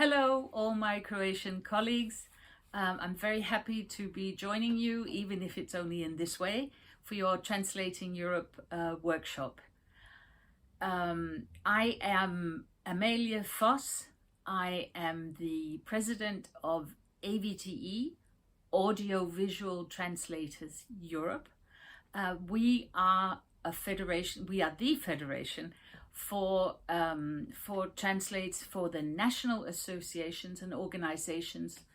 Hello, all my Croatian colleagues. I'm very happy to be joining you, even if it's only in this way, for your Translating Europe workshop. I am Amalie Foss. I am the president of AVTE, Audiovisual Translators Europe. We are a federation. We are the federation for translates for the national associations and organizations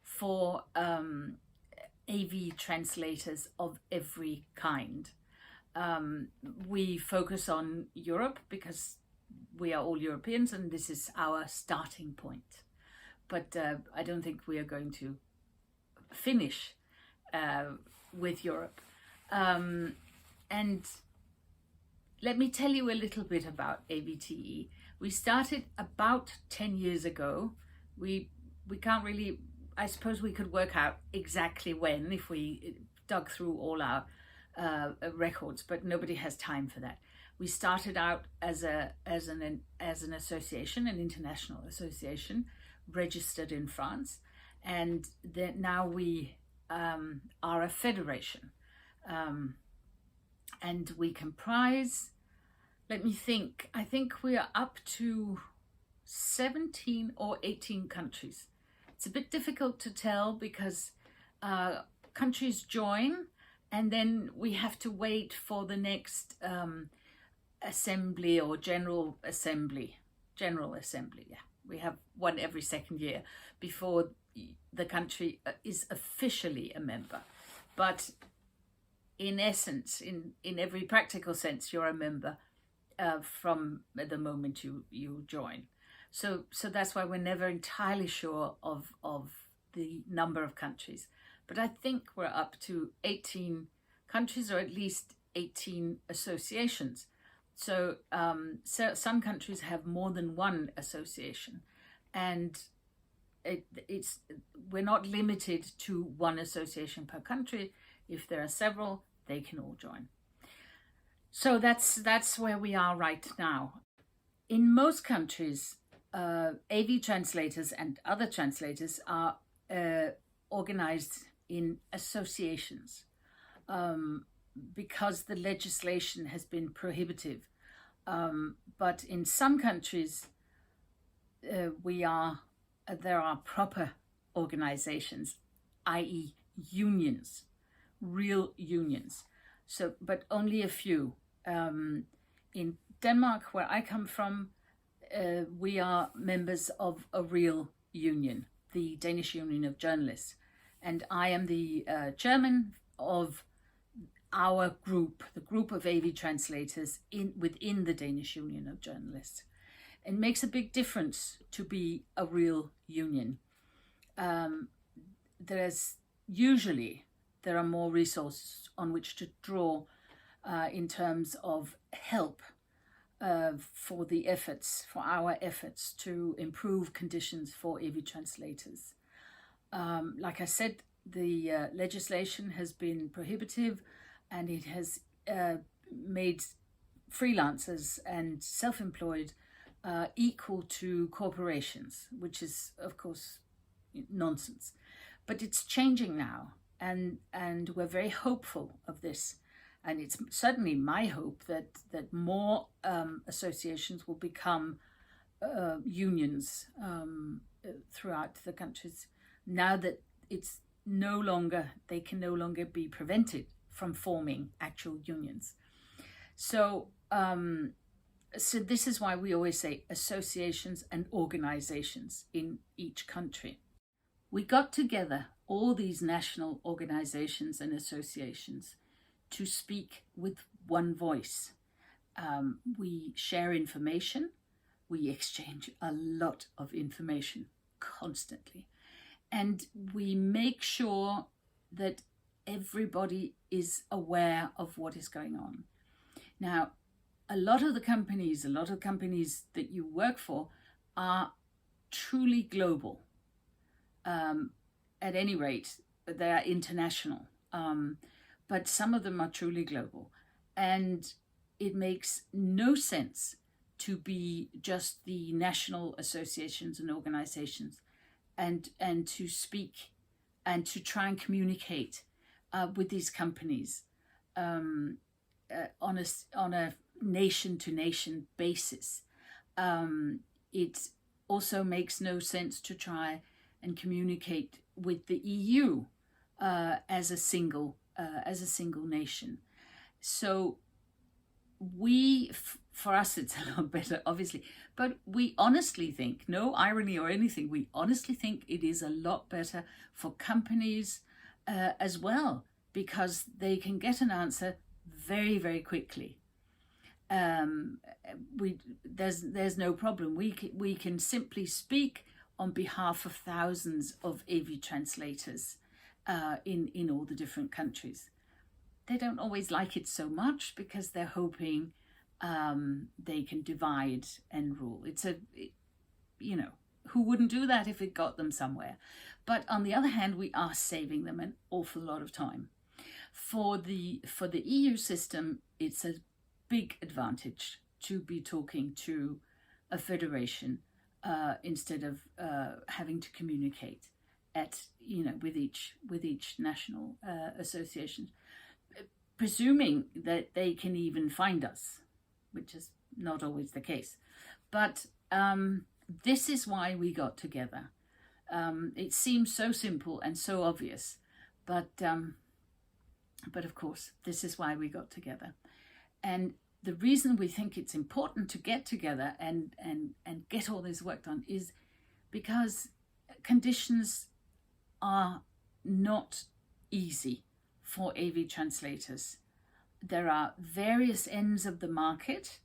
for AV translators of every kind. We focus on Europe because we are all Europeans and this is our starting point. But I don't think we are going to finish with Europe. And let me tell you a little bit about AVTE. We started about 10 years ago. We can't really, I suppose we could work out exactly when if we dug through all our records, but nobody has time for that. We started out as an association, an international association, registered in France, and then now we are a federation. And we comprise, let me think, I think we are up to 17 or 18 countries. It's a bit difficult to tell because countries join and then we have to wait for the next assembly or general assembly. Yeah. We have one every second year before the country is officially a member. But in essence, in every practical sense, you're a member from the moment you join. So that's why we're never entirely sure of the number of countries. But I think we're up to 18 countries, or at least 18 associations. So some countries have more than one association, and we're not limited to one association per country. If there are several, they can all join. So that's where we are right now. In most countries, AV translators and other translators are organized in associations because the legislation has been prohibitive. But in some countries, there are proper organizations, i.e. unions. Real unions. So, but only a few. In Denmark, where I come from, we are members of a real union, the Danish Union of Journalists. And I am the chairman of our group, the group of AV translators within the Danish Union of Journalists. It makes a big difference to be a real union. There are more resources on which to draw in terms of help for our efforts to improve conditions for AV translators. Like I said, the legislation has been prohibitive and it has made freelancers and self-employed equal to corporations, which is, of course, nonsense. But it's changing now. And we're very hopeful of this, and it's certainly my hope that more associations will become unions throughout the countries. Now that they can no longer be prevented from forming actual unions. So this is why we always say associations and organizations in each country. We got together all these national organizations and associations to speak with one voice. We share information. We exchange a lot of information constantly. And we make sure that everybody is aware of what is going on. Now, a lot of companies that you work for are truly global. At any rate, they are international, but some of them are truly global. And it makes no sense to be just the national associations and organizations, and to speak and to try and communicate with these companies on a nation-to-nation basis. It also makes no sense to try and communicate with the EU as a single nation. So for us it's a lot better, obviously, but we honestly think, no irony or anything, we honestly think it is a lot better for companies as well, because they can get an answer very, very quickly. There's no problem. We can simply speak on behalf of thousands of AV translators in all the different countries. They don't always like it so much because they're hoping they can divide and rule. Who wouldn't do that if it got them somewhere? But on the other hand, we are saving them an awful lot of time. For the EU system, it's a big advantage to be talking to a federation instead of having to communicate with each national association, presuming that they can even find us, which is not always the case. But this is why we got together. It seems so simple and so obvious, but of course, this is why we got together. And the reason we think it's important to get together and get all this work done is because conditions are not easy for AV translators. There are various ends of the market.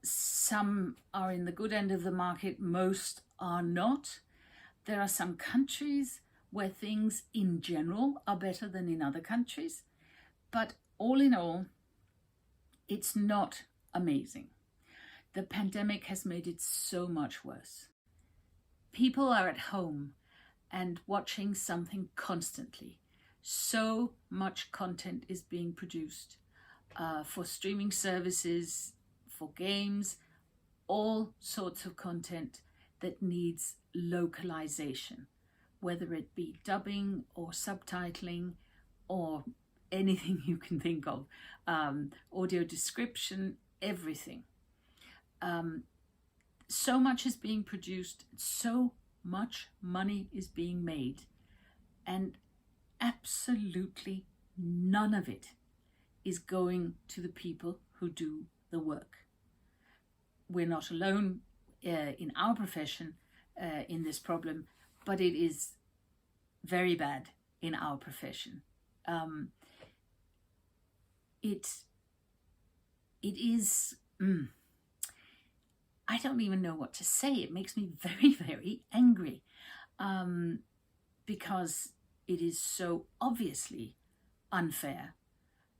Some are in the good end of the market, most are not. There are some countries where things in general are better than in other countries. But all in all, it's not amazing. The pandemic has made it so much worse. People are at home and watching something constantly. So much content is being produced for streaming services, for games, all sorts of content that needs localization, whether it be dubbing or subtitling or anything you can think of, audio description, everything. So much is being produced, so much money is being made, and absolutely none of it is going to the people who do the work. We're not alone in our profession in this problem, but it is very bad in our profession. It is, I don't even know what to say. It makes me very, very angry because it is so obviously unfair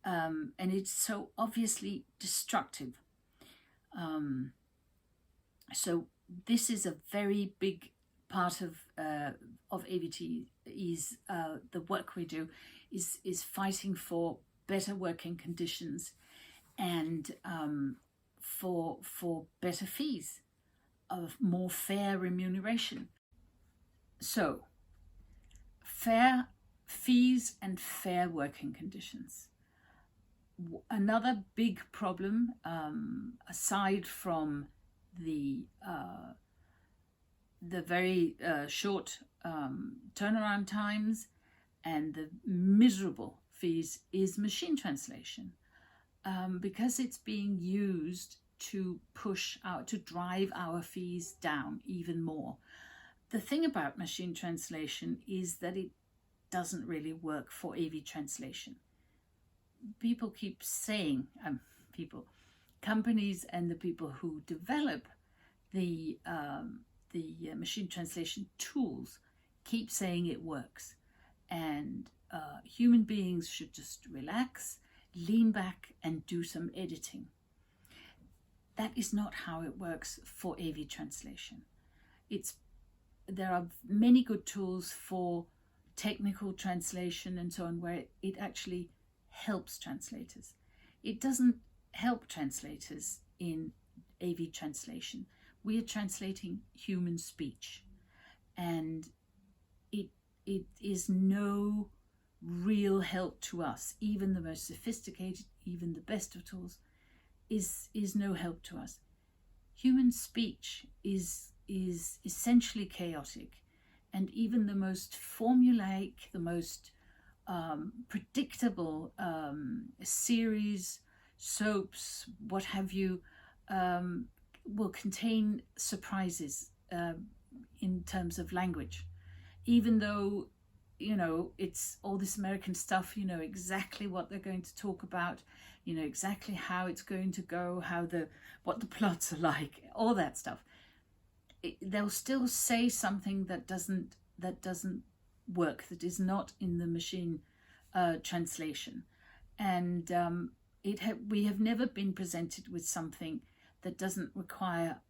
and it's so obviously destructive. So this is a very big part of AVTE's the work we do is fighting for better working conditions and for better fees, of more fair remuneration. So fair fees and fair working conditions. Another big problem, aside from the very short turnaround times and the miserable fees, is machine translation, because it's being used to drive our fees down even more. The thing about machine translation is that it doesn't really work for AV translation. People keep saying, companies and the people who develop the machine translation tools keep saying it works, and human beings should just relax, lean back and do some editing. That is not how it works for AV translation. There are many good tools for technical translation and so on, where it actually helps translators. It doesn't help translators in AV translation. We are translating human speech, and it is no real help to us. Even the most sophisticated, even the best of tools, is no help to us. Human speech is essentially chaotic, and even the most formulaic, the most predictable series, soaps, what have you, will contain surprises in terms of language. Even though, you know, it's all this American stuff, you know exactly what they're going to talk about, you know exactly how it's going to go, what the plots are like, all that stuff. They'll still say something that doesn't work, that is not in the machine translation. And we have never been presented with something that doesn't require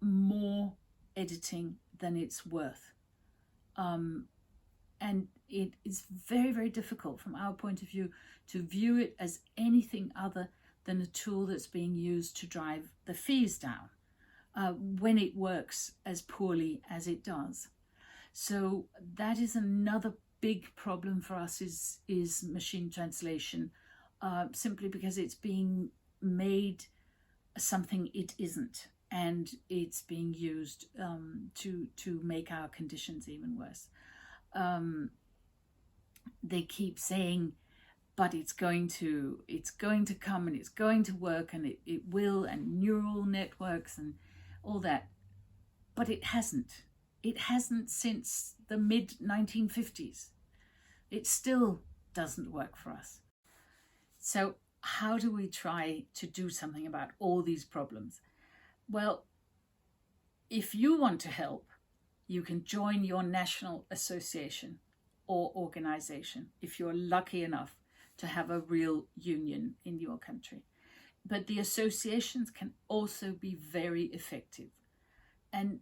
more editing than it's worth. And it is very, very difficult from our point of view to view it as anything other than a tool that's being used to drive the fees down when it works as poorly as it does. So that is another big problem for us, is machine translation, simply because it's being made something it isn't, and it's being used to make our conditions even worse. They keep saying, but it's going to come, and it's going to work, and it will, and neural networks and all that. But it hasn't. It hasn't since the mid-1950s. It still doesn't work for us. So how do we try to do something about all these problems? Well, if you want to help, you can join your national association or organization if you're lucky enough to have a real union in your country. But the associations can also be very effective. And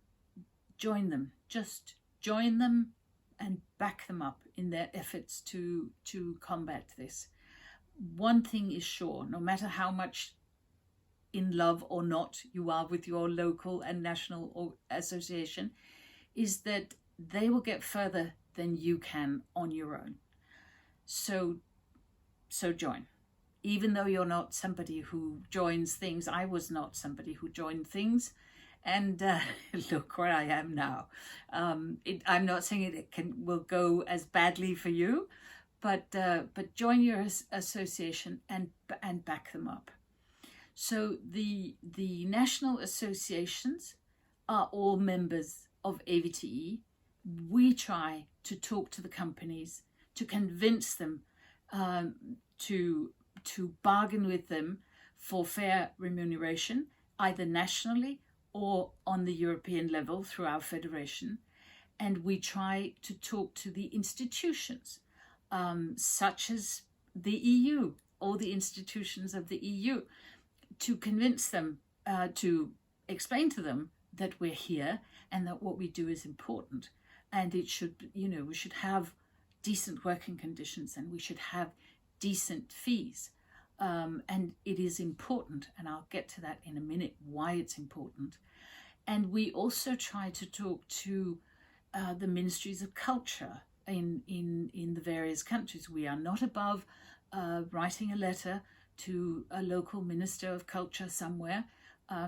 join them. Just join them and back them up in their efforts to combat this. One thing is sure, no matter how much in love or not you are with your local and national association, is that they will get further than you can on your own. So join. Even though you're not somebody who joins things, I was not somebody who joined things, and look where I am now. I'm not saying it will go as badly for you, but join your association and back them up. So the national associations are all members of AVTE. We try to talk to the companies, to convince them, to bargain with them for fair remuneration, either nationally or on the European level through our federation. And we try to talk to the institutions, such as the EU, all the institutions of the EU, to convince them, to explain to them that we're here and that what we do is important. And it should, we should have decent working conditions, and we should have decent fees. And it is important, and I'll get to that in a minute, why it's important. And we also try to talk to the ministries of culture in the various countries. We are not above writing a letter to a local minister of culture somewhere,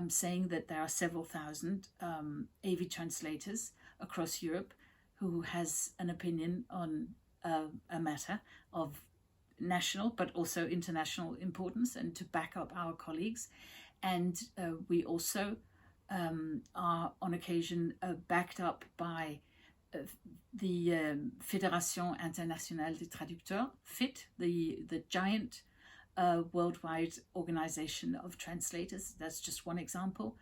saying that there are several thousand AV translators across Europe who has an opinion on a matter of national but also international importance, and to back up our colleagues. And we also are on occasion backed up by the Fédération Internationale des Traducteurs, FIT, the giant worldwide organization of translators. That's just one example.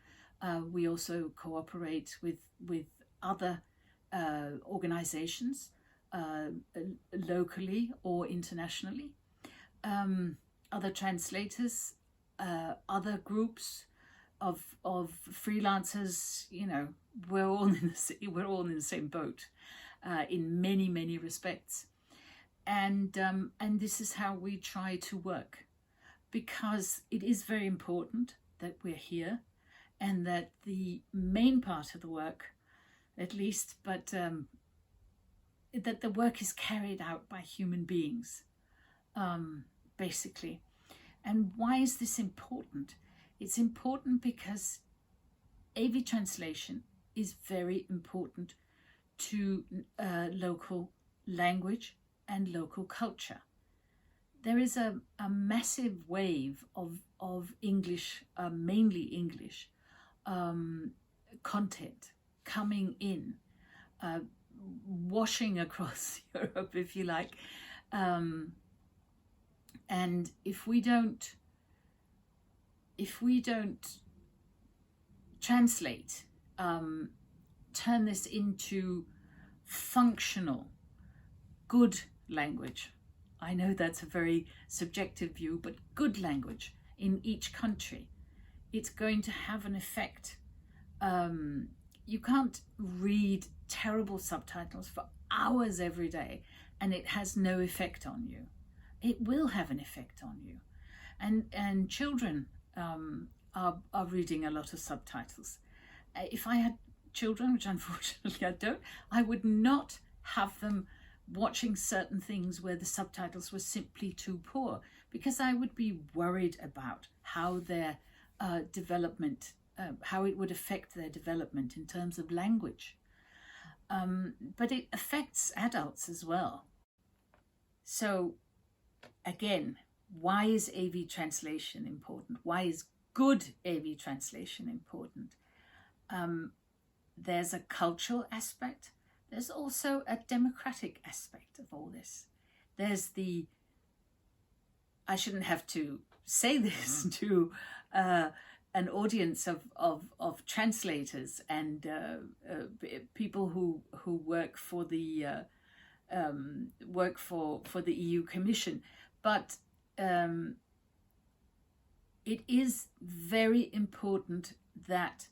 We also cooperate with other organizations, locally or internationally, other translators, other groups of freelancers. We're all in the same boat in many respects, and this is how we try to work, because it is very important that we're here, and that the main part of the work, at least, but that the work is carried out by human beings, basically. And why is this important? It's important because AV translation is very important to local language and local culture. There is a massive wave of English, mainly English, content coming in, washing across Europe, if you like. And if we don't translate, turn this into functional, good language. I know that's a very subjective view, but good language in each country, it's going to have an effect. You can't read terrible subtitles for hours every day and it has no effect on you. It will have an effect on you. And children are reading a lot of subtitles. If I had children, which unfortunately I don't, I would not have them watching certain things where the subtitles were simply too poor, because I would be worried about how their development, how it would affect their development in terms of language. But it affects adults as well. So again, why is AV translation important? Why is good AV translation important? There's a cultural aspect. There's also a democratic aspect of all this. There's the, I shouldn't have to say this to an audience of translators and people who work for the EU Commission, but it is very important that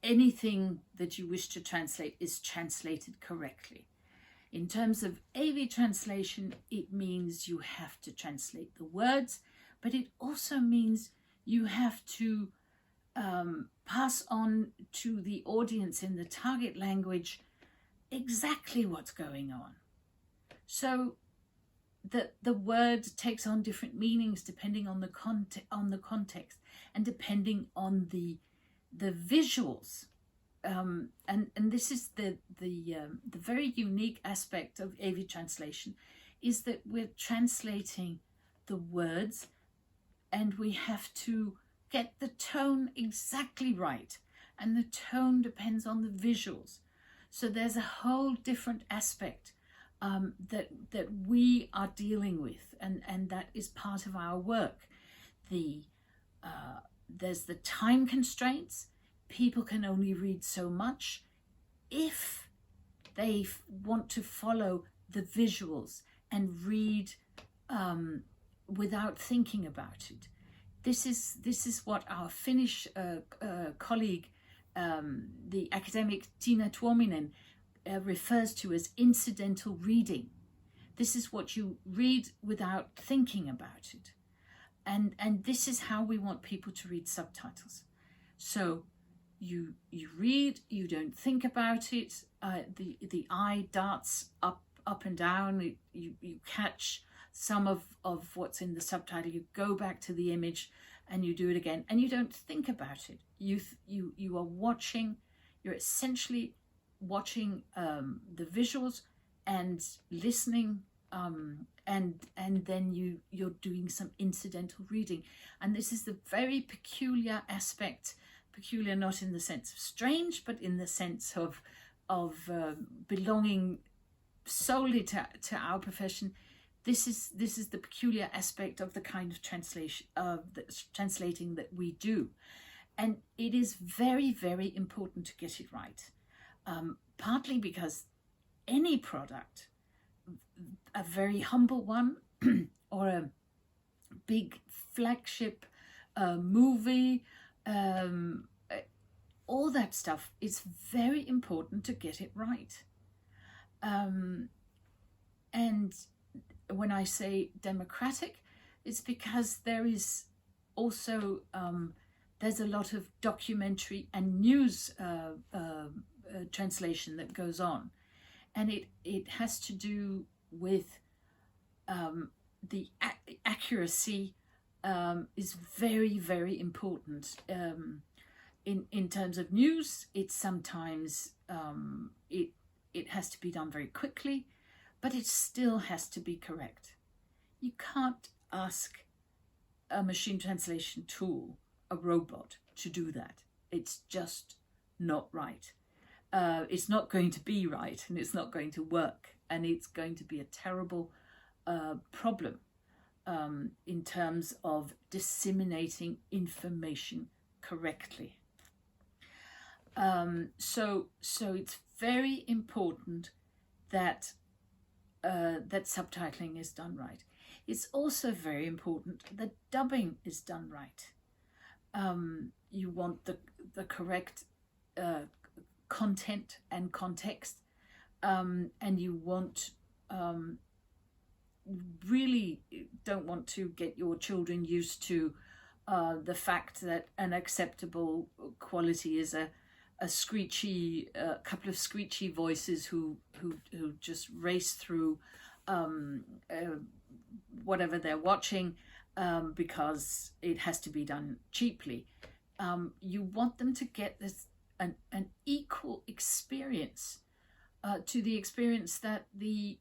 anything that you wish to translate is translated correctly. In terms of AV translation, it means you have to translate the words, but it also means you have to pass on to the audience in the target language exactly what's going on. So the word takes on different meanings depending on the context and depending on the visuals, and this is the very unique aspect of AV translation, is that we're translating the words and we have to get the tone exactly right, and the tone depends on the visuals. So there's a whole different aspect that we are dealing with, and that is part of our work. There's the time constraints. People can only read so much if they want to follow the visuals and read without thinking about it. This is what our Finnish colleague, the academic Tiina Tuominen, refers to as incidental reading. This is what you read without thinking about it. And this is how we want people to read subtitles. So you read, you don't think about it. The eye darts up and down. You catch some of what's in the subtitle. You go back to the image and you do it again, and you don't think about it. You are watching. You're essentially watching the visuals and listening. And then you're doing some incidental reading. And this is the very peculiar aspect, peculiar not in the sense of strange, but in the sense of belonging solely to our profession. This is the peculiar aspect of the kind of translating that we do. And it is very, very important to get it right. Partly because any product, a very humble one or a big flagship movie, all that stuff, is very important to get it right. And when I say democratic, it's because there is also there's a lot of documentary and news translation that goes on, and it has to do with the accuracy is very, very important. In terms of news, it's sometimes it has to be done very quickly, but it still has to be correct. You can't ask a machine translation tool, a robot, to do that. It's just not right. It's not going to be right, and it's not going to work, and it's going to be a terrible problem in terms of disseminating information correctly. So it's very important that that subtitling is done right. It's also very important that dubbing is done right. You want the correct content and context, and you want really don't want to get your children used to the fact that an acceptable quality is a screechy, couple of screechy voices who just race through whatever they're watching because it has to be done cheaply. You want them to get this an equal experience to the experience that the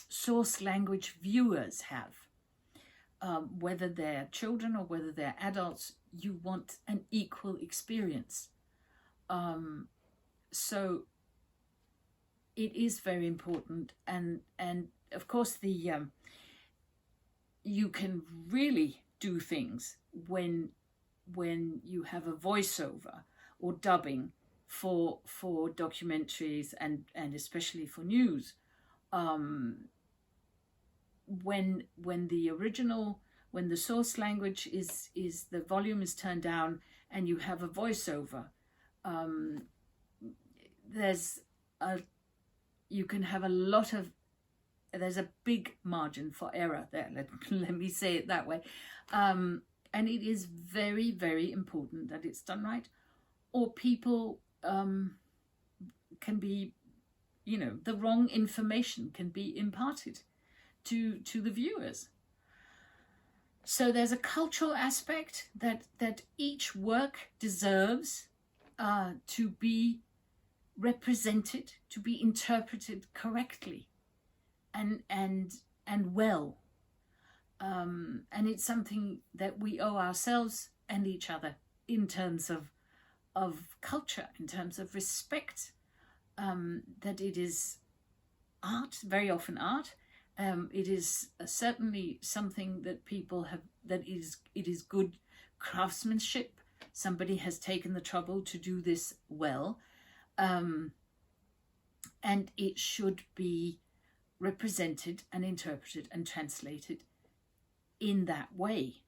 source language viewers have. Whether they're children or whether they're adults, you want an equal experience. So it is very important, and of course you can really do things when you have a voiceover or dubbing for documentaries and especially for news. When the source language is the volume is turned down and you have a voiceover, you can have there's a big margin for error there. Let me say it that way. And it is very, very important that it's done right, or people can be, the wrong information can be imparted to the viewers. So there's a cultural aspect that each work deserves to be represented, to be interpreted correctly and well. And it's something that we owe ourselves and each other in terms of culture, in terms of respect, that it is art, very often art. It is certainly something that people have, it is good craftsmanship. Somebody has taken the trouble to do this well. And it should be represented and interpreted and translated in that way.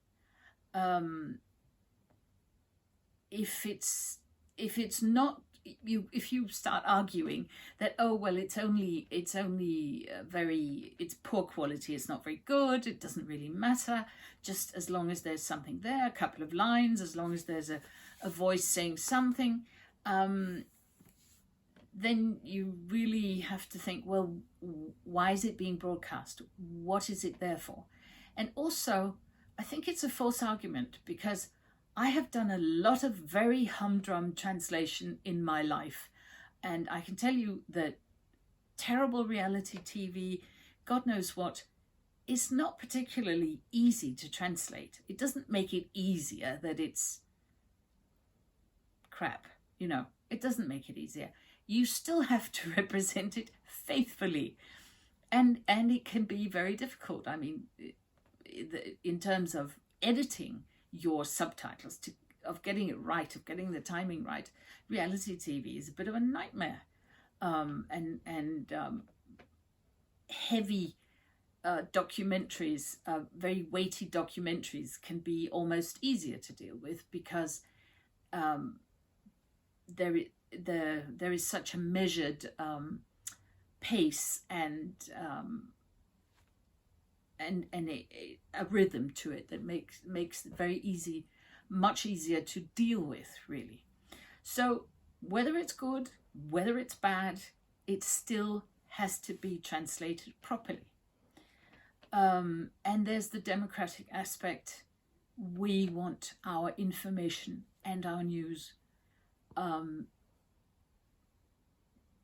If it's not, if you start arguing that, oh well, it's poor quality, it's not very good, it doesn't really matter, just as long as there's something there, a couple of lines, as long as there's a voice saying something, then you really have to think, well, why is it being broadcast? What is it there for? And also, I think it's a false argument, because I have done a lot of very humdrum translation in my life. And I can tell you that terrible reality TV, God knows what, is not particularly easy to translate. It doesn't make it easier that it's crap, it doesn't make it easier. You still have to represent it faithfully. And it can be very difficult. I mean, in terms of editing your subtitles, of getting it right, of getting the timing right, reality TV is a bit of a nightmare. Heavy documentaries, very weighty documentaries, can be almost easier to deal with, because there is such a measured pace and a rhythm to it that makes it very easy much easier to deal with, really. So whether it's good, whether it's bad, it still has to be translated properly. And there's the democratic aspect. We want our information and our news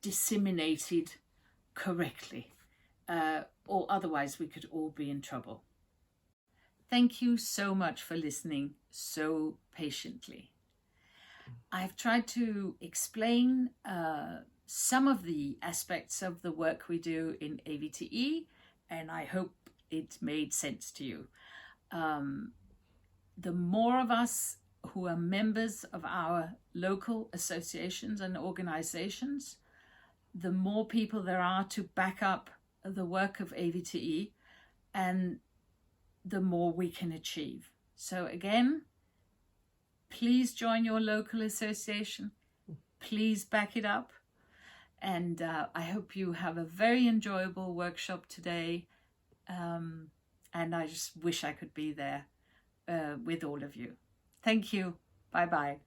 disseminated correctly, or otherwise we could all be in trouble. Thank you so much for listening so patiently. I've tried to explain some of the aspects of the work we do in AVTE, and I hope it made sense to you. The more of us who are members of our local associations and organizations, the more people there are to back up the work of AVTE, and the more we can achieve. So again, please join your local association. Please back it up. And I hope you have a very enjoyable workshop today. And I just wish I could be there with all of you. Thank you. Bye-bye.